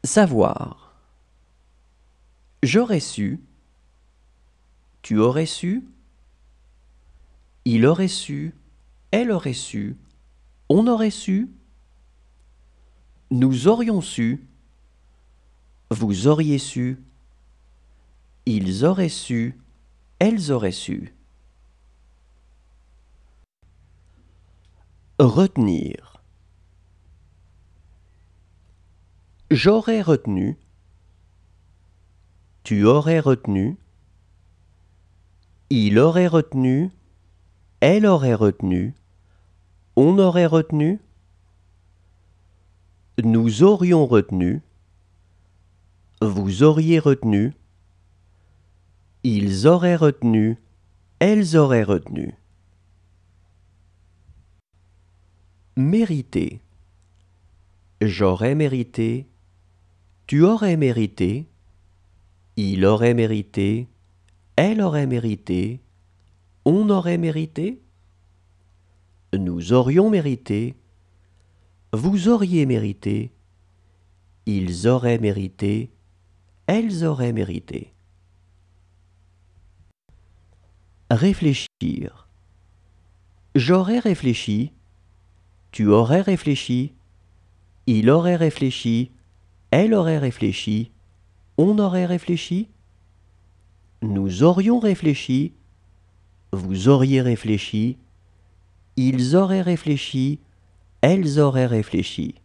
Savoir. J'aurais su. Tu aurais su. Il aurait su. Elle aurait su. On aurait su. Nous aurions su. Vous auriez su. Ils auraient su. Elles auraient su. Retenir. J'aurais retenu. Tu aurais retenu. Il aurait retenu. Elle aurait retenu. On aurait retenu. Nous aurions retenu. Vous auriez retenu. Ils auraient retenu. Elles auraient retenu. Mériter. J'aurais mérité. Tu aurais mérité. Il aurait mérité. Elle aurait mérité. On aurait mérité. Nous aurions mérité. Vous auriez mérité. Ils auraient mérité. Elles auraient mérité. Réfléchir. J'aurais réfléchi. Tu aurais réfléchi. Il aurait réfléchi. Elle aurait réfléchi. On aurait réfléchi. Nous aurions réfléchi. Vous auriez réfléchi. Ils auraient réfléchi. Elles auraient réfléchi.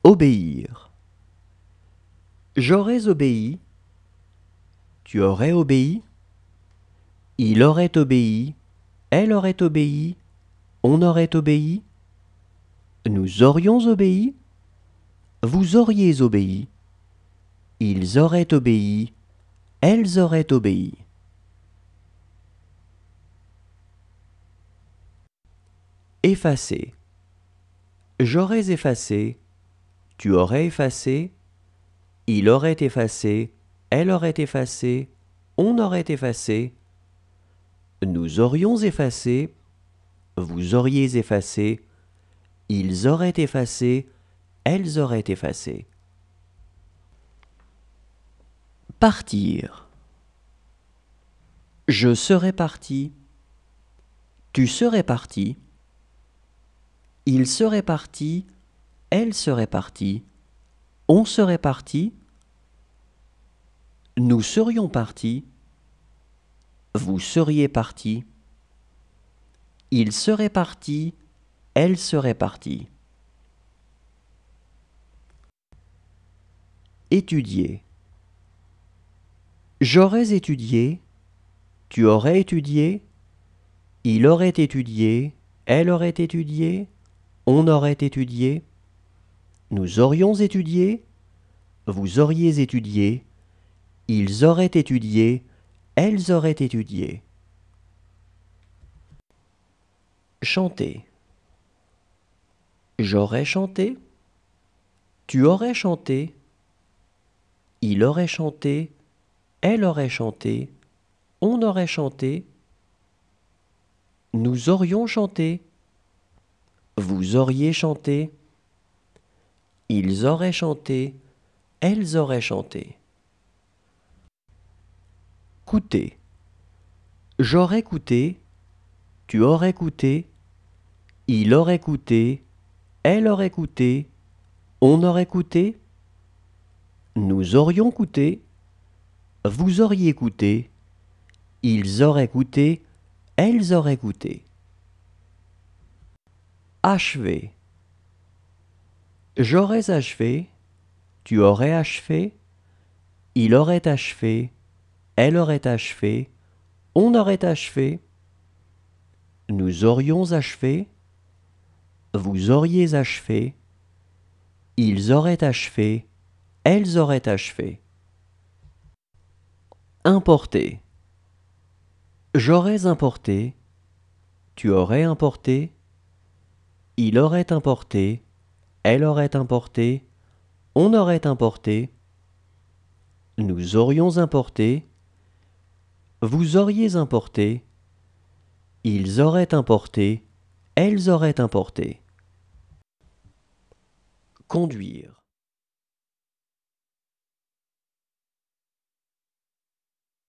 Obéir. J'aurais obéi. Tu aurais obéi. Il aurait obéi. Elle aurait obéi. On aurait obéi. Nous aurions obéi. Vous auriez obéi. Ils auraient obéi. Elles auraient obéi. Effacer. J'aurais effacé. Tu aurais effacé. Il aurait effacé. Elle aurait effacé. On aurait effacé. Nous aurions effacé. Vous auriez effacé. Ils auraient effacé. Elles auraient effacé. Partir. Je serais parti. Tu serais parti. Il serait parti. Elle serait partie. On serait parti. Nous serions partis. Vous seriez parti. Il serait parti. Elle serait partie. Étudier. J'aurais étudié. Tu aurais étudié. Il aurait étudié. Elle aurait étudié. On aurait étudié. Nous aurions étudié. Vous auriez étudié. Ils auraient étudié. Elles auraient étudié. Chanter. J'aurais chanté. Tu aurais chanté. Il aurait chanté. Elle aurait chanté. On aurait chanté. Nous aurions chanté. Vous auriez chanté. Ils auraient chanté. Elles auraient chanté. Coûter. J'aurais coûté. Tu aurais coûté. Il aurait coûté. Elle aurait coûté. On aurait coûté. Nous aurions coûté. Vous auriez coûté. Ils auraient coûté. Elles auraient coûté. Achever. J'aurais achevé. Tu aurais achevé. Il aurait achevé. Elle aurait achevé. On aurait achevé. Nous aurions achevé. Vous auriez achevé. Ils auraient achevé. Elles auraient achevé. Importer. J'aurais importé. Tu aurais importé. Il aurait importé. Elle aurait importé. On aurait importé. Nous aurions importé. Vous auriez importé. Ils auraient importé. Elles auraient importé. Conduire.